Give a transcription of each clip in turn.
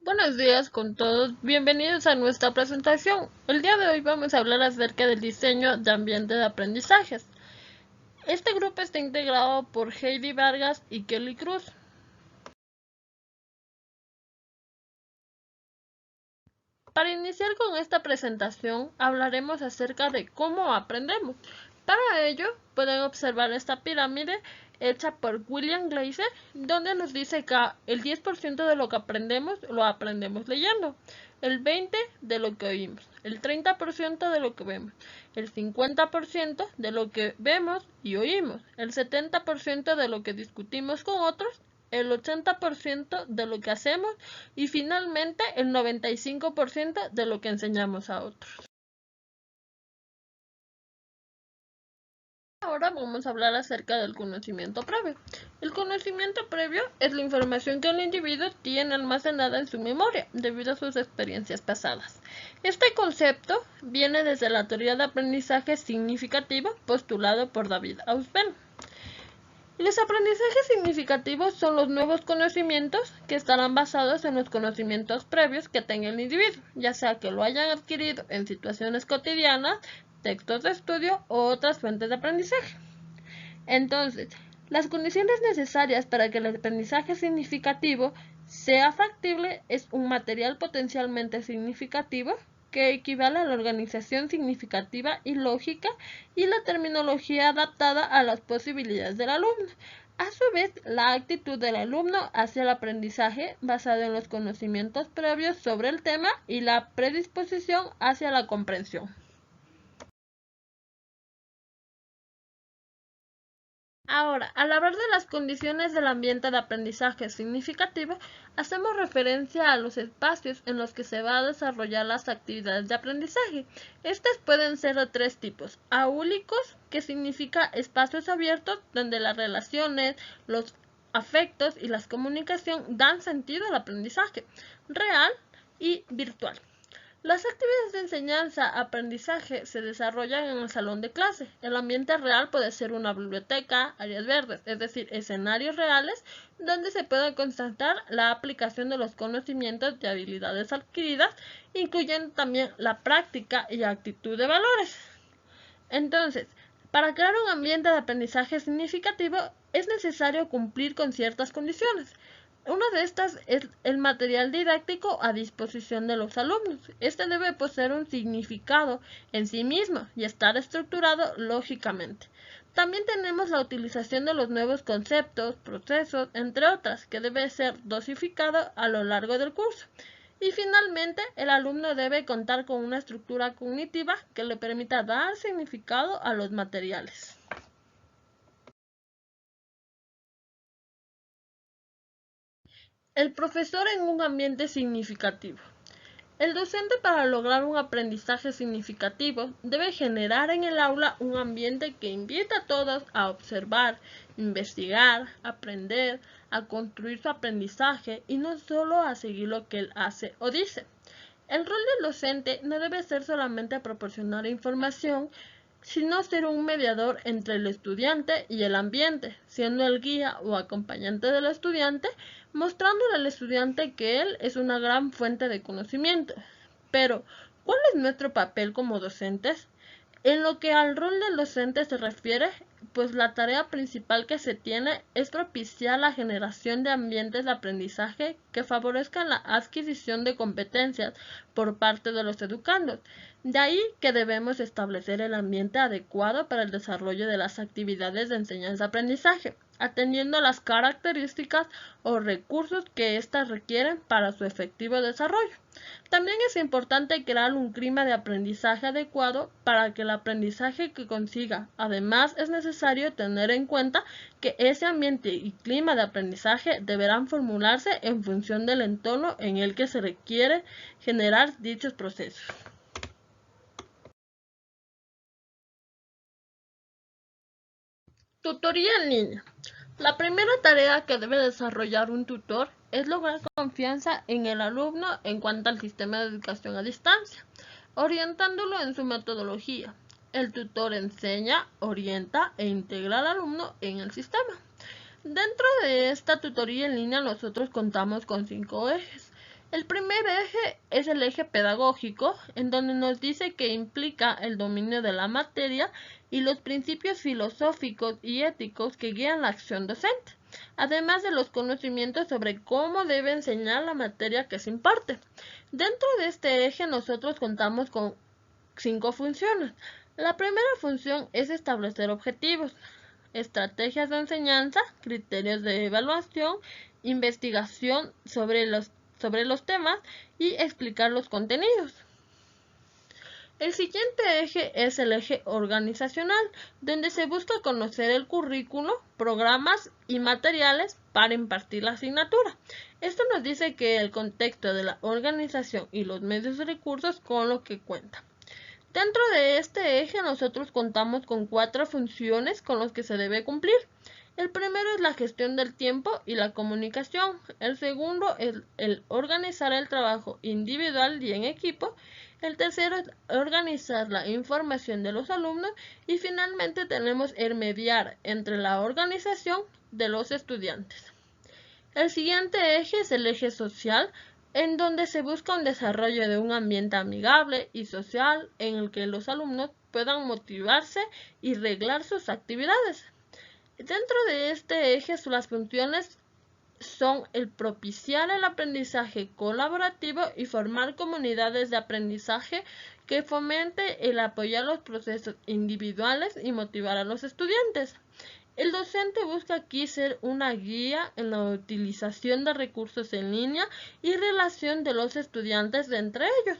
Buenos días con todos, bienvenidos a nuestra presentación. El día de hoy vamos a hablar acerca del diseño de ambiente de aprendizajes. Este grupo está integrado por Heidi Vargas y Kelly Cruz. Para iniciar con esta presentación, hablaremos acerca de cómo aprendemos. Para ello, pueden observar esta pirámide hecha por William Glasser, donde nos dice que el 10% de lo que aprendemos lo aprendemos leyendo, el 20% de lo que oímos, el 30% de lo que vemos, el 50% de lo que vemos y oímos, el 70% de lo que discutimos con otros, el 80% de lo que hacemos y finalmente el 95% de lo que enseñamos a otros. Ahora vamos a hablar acerca del conocimiento previo. El conocimiento previo es la información que el individuo tiene almacenada en su memoria debido a sus experiencias pasadas. Este concepto viene desde la teoría de aprendizaje significativo postulado por David Ausubel. Los aprendizajes significativos son los nuevos conocimientos que estarán basados en los conocimientos previos que tenga el individuo, ya sea que lo hayan adquirido en situaciones cotidianas, textos de estudio u otras fuentes de aprendizaje. Entonces, las condiciones necesarias para que el aprendizaje significativo sea factible es un material potencialmente significativo, que equivale a la organización significativa y lógica y la terminología adaptada a las posibilidades del alumno. A su vez, la actitud del alumno hacia el aprendizaje basado en los conocimientos previos sobre el tema y la predisposición hacia la comprensión. Ahora, al hablar de las condiciones del ambiente de aprendizaje significativo, hacemos referencia a los espacios en los que se va a desarrollar las actividades de aprendizaje. Estas pueden ser de tres tipos: aúlicos, que significa espacios abiertos donde las relaciones, los afectos y la comunicación dan sentido al aprendizaje; real y virtual. Las actividades de enseñanza-aprendizaje se desarrollan en el salón de clase. El ambiente real puede ser una biblioteca, áreas verdes, es decir, escenarios reales donde se puede constatar la aplicación de los conocimientos y habilidades adquiridas, incluyendo también la práctica y actitud de valores. Entonces, para crear un ambiente de aprendizaje significativo es necesario cumplir con ciertas condiciones. Una de estas es el material didáctico a disposición de los alumnos. Este debe poseer un significado en sí mismo y estar estructurado lógicamente. También tenemos la utilización de los nuevos conceptos, procesos, entre otras, que debe ser dosificado a lo largo del curso. Y finalmente, el alumno debe contar con una estructura cognitiva que le permita dar significado a los materiales. El profesor en un ambiente significativo. El docente, para lograr un aprendizaje significativo, debe generar en el aula un ambiente que invita a todos a observar, investigar, aprender, a construir su aprendizaje y no solo a seguir lo que él hace o dice. El rol del docente no debe ser solamente proporcionar información, sino ser un mediador entre el estudiante y el ambiente, siendo el guía o acompañante del estudiante, mostrándole al estudiante que él es una gran fuente de conocimiento. Pero, ¿cuál es nuestro papel como docentes? En lo que al rol del docente se refiere, pues la tarea principal que se tiene es propiciar la generación de ambientes de aprendizaje que favorezcan la adquisición de competencias por parte de los educandos. De ahí que debemos establecer el ambiente adecuado para el desarrollo de las actividades de enseñanza-aprendizaje, atendiendo a las características o recursos que éstas requieren para su efectivo desarrollo. También es importante crear un clima de aprendizaje adecuado para que el aprendizaje que consiga. Además, es necesario tener en cuenta que ese ambiente y clima de aprendizaje deberán formularse en función del entorno en el que se requiere generar dichos procesos. Tutoría en línea. La primera tarea que debe desarrollar un tutor es lograr confianza en el alumno en cuanto al sistema de educación a distancia, orientándolo en su metodología. El tutor enseña, orienta e integra al alumno en el sistema. Dentro de esta tutoría en línea nosotros contamos con 5 ejes. El primer eje es el eje pedagógico, en donde nos dice que implica el dominio de la materia y los principios filosóficos y éticos que guían la acción docente, además de los conocimientos sobre cómo debe enseñar la materia que se imparte. Dentro de este eje nosotros contamos con 5 funciones. La primera función es establecer objetivos, estrategias de enseñanza, criterios de evaluación, investigación sobre los temas y explicar los contenidos. El siguiente eje es el eje organizacional, donde se busca conocer el currículo, programas y materiales para impartir la asignatura. Esto nos dice que el contexto de la organización y los medios y recursos con los que cuenta. Dentro de este eje nosotros contamos con 4 funciones con las que se debe cumplir. El primero es la gestión del tiempo y la comunicación. El segundo es el organizar el trabajo individual y en equipo. El tercero es organizar la información de los alumnos. Y finalmente tenemos el mediar entre la organización de los estudiantes. El siguiente eje es el eje social, en donde se busca un desarrollo de un ambiente amigable y social en el que los alumnos puedan motivarse y reglar sus actividades. Dentro de este eje, las funciones son el propiciar el aprendizaje colaborativo y formar comunidades de aprendizaje que fomente el apoyar los procesos individuales y motivar a los estudiantes. El docente busca aquí ser una guía en la utilización de recursos en línea y relación de los estudiantes entre ellos.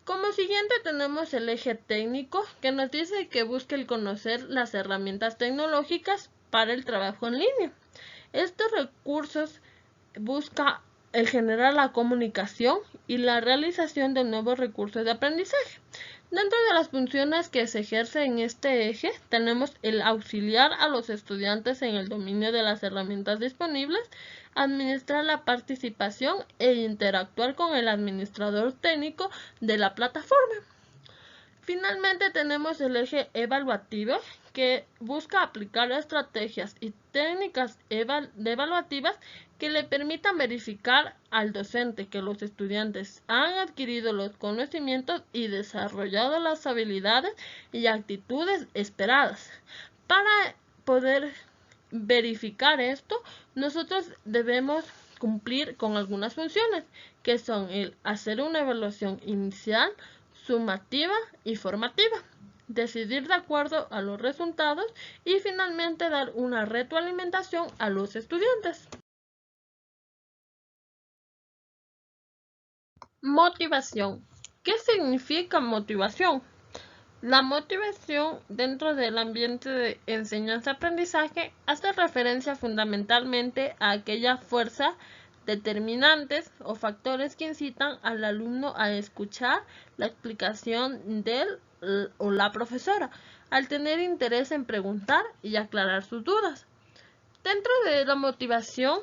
Como siguiente tenemos el eje técnico, que nos dice que busca el conocer las herramientas tecnológicas para el trabajo en línea. Estos recursos busca el generar la comunicación y la realización de nuevos recursos de aprendizaje. Dentro de las funciones que se ejercen en este eje, tenemos el auxiliar a los estudiantes en el dominio de las herramientas disponibles, administrar la participación e interactuar con el administrador técnico de la plataforma. Finalmente tenemos el eje evaluativo, que busca aplicar estrategias y técnicas evaluativas que le permitan verificar al docente que los estudiantes han adquirido los conocimientos y desarrollado las habilidades y actitudes esperadas. Para poder verificar esto, nosotros debemos cumplir con algunas funciones, que son el hacer una evaluación inicial, sumativa y formativa, decidir de acuerdo a los resultados y finalmente dar una retroalimentación a los estudiantes. Motivación. ¿Qué significa motivación? La motivación dentro del ambiente de enseñanza-aprendizaje hace referencia fundamentalmente a aquella fuerza determinantes o factores que incitan al alumno a escuchar la explicación del o la profesora, al tener interés en preguntar y aclarar sus dudas. Dentro de la motivación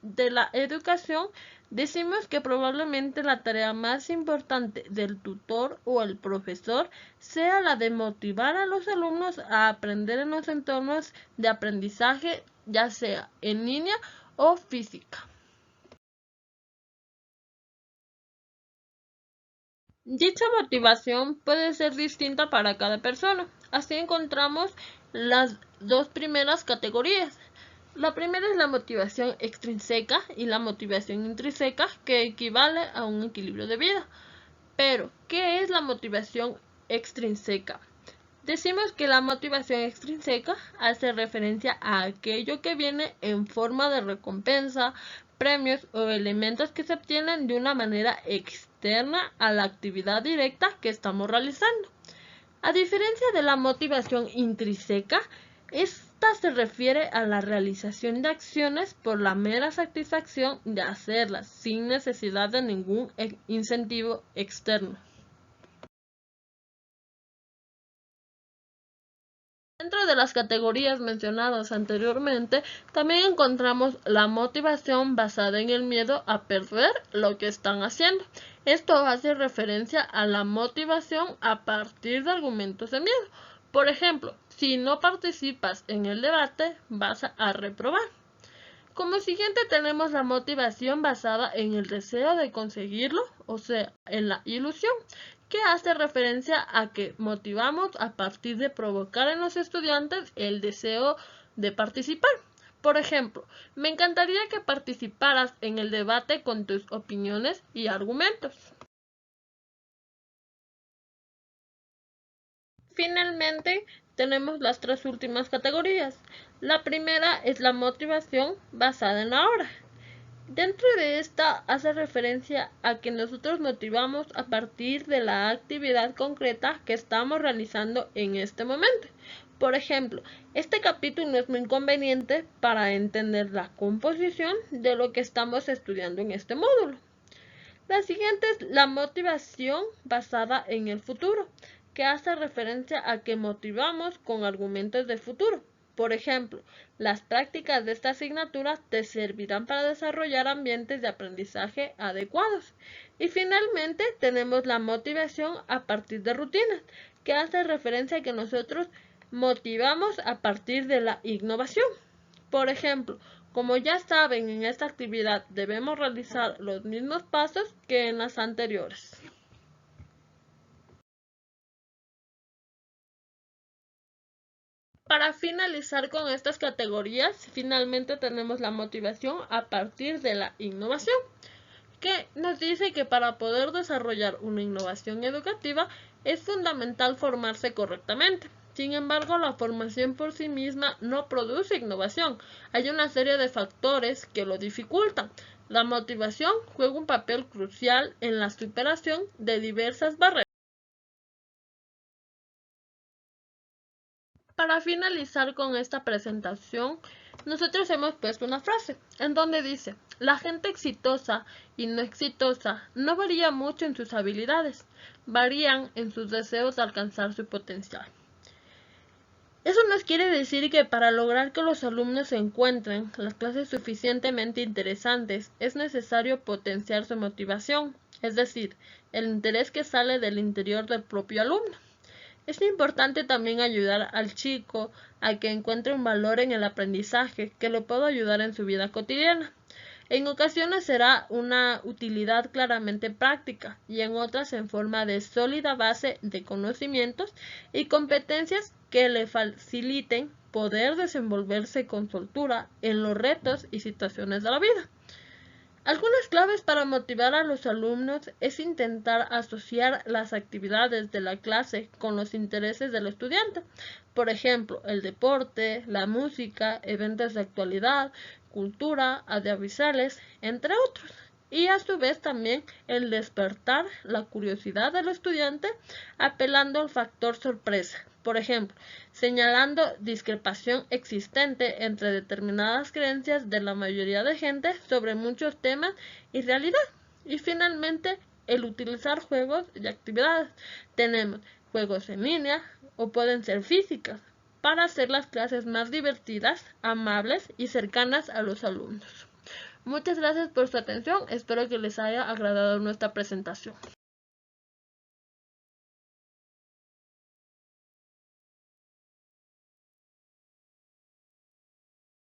de la educación, decimos que probablemente la tarea más importante del tutor o el profesor sea la de motivar a los alumnos a aprender en los entornos de aprendizaje, ya sea en línea o física. Dicha motivación puede ser distinta para cada persona. Así encontramos las 2 primeras categorías. La primera es la motivación extrínseca y la motivación intrínseca, que equivale a un equilibrio de vida. Pero, ¿qué es la motivación extrínseca? Decimos que la motivación extrínseca hace referencia a aquello que viene en forma de recompensa, premios o elementos que se obtienen de una manera externa a la actividad directa que estamos realizando. A diferencia de la motivación intrínseca, esta se refiere a la realización de acciones por la mera satisfacción de hacerlas, sin necesidad de ningún incentivo externo. Dentro de las categorías mencionadas anteriormente, también encontramos la motivación basada en el miedo a perder lo que están haciendo. Esto hace referencia a la motivación a partir de argumentos de miedo. Por ejemplo, si no participas en el debate, vas a reprobar. Como siguiente tenemos la motivación basada en el deseo de conseguirlo, o sea, en la ilusión, que hace referencia a que motivamos a partir de provocar en los estudiantes el deseo de participar. Por ejemplo, me encantaría que participaras en el debate con tus opiniones y argumentos. Finalmente, tenemos las tres últimas categorías. La primera es la motivación basada en la hora. Dentro de esta hace referencia a que nosotros motivamos a partir de la actividad concreta que estamos realizando en este momento. Por ejemplo, este capítulo es muy conveniente para entender la composición de lo que estamos estudiando en este módulo. La siguiente es la motivación basada en el futuro, que hace referencia a que motivamos con argumentos de futuro. Por ejemplo, las prácticas de esta asignatura te servirán para desarrollar ambientes de aprendizaje adecuados. Y finalmente tenemos la motivación a partir de rutinas, que hace referencia a que nosotros motivamos a partir de la innovación. Por ejemplo, como ya saben, en esta actividad debemos realizar los mismos pasos que en las anteriores. Para finalizar con estas categorías, finalmente tenemos la motivación a partir de la innovación, que nos dice que para poder desarrollar una innovación educativa es fundamental formarse correctamente. Sin embargo, la formación por sí misma no produce innovación. Hay una serie de factores que lo dificultan. La motivación juega un papel crucial en la superación de diversas barreras. Para finalizar con esta presentación, nosotros hemos puesto una frase en donde dice: la gente exitosa y no exitosa no varía mucho en sus habilidades, varían en sus deseos de alcanzar su potencial. Eso nos quiere decir que para lograr que los alumnos encuentren las clases suficientemente interesantes, es necesario potenciar su motivación, es decir, el interés que sale del interior del propio alumno. Es importante también ayudar al chico a que encuentre un valor en el aprendizaje que lo pueda ayudar en su vida cotidiana. En ocasiones será una utilidad claramente práctica y en otras en forma de sólida base de conocimientos y competencias que le faciliten poder desenvolverse con soltura en los retos y situaciones de la vida. Algunas claves para motivar a los alumnos es intentar asociar las actividades de la clase con los intereses del estudiante. Por ejemplo, el deporte, la música, eventos de actualidad, cultura, audiovisuales, entre otros. Y a su vez también el despertar la curiosidad del estudiante apelando al factor sorpresa. Por ejemplo, señalando discrepancia existente entre determinadas creencias de la mayoría de gente sobre muchos temas y realidad. Y finalmente, el utilizar juegos y actividades. Tenemos juegos en línea o pueden ser físicas para hacer las clases más divertidas, amables y cercanas a los alumnos. Muchas gracias por su atención, espero que les haya agradado nuestra presentación.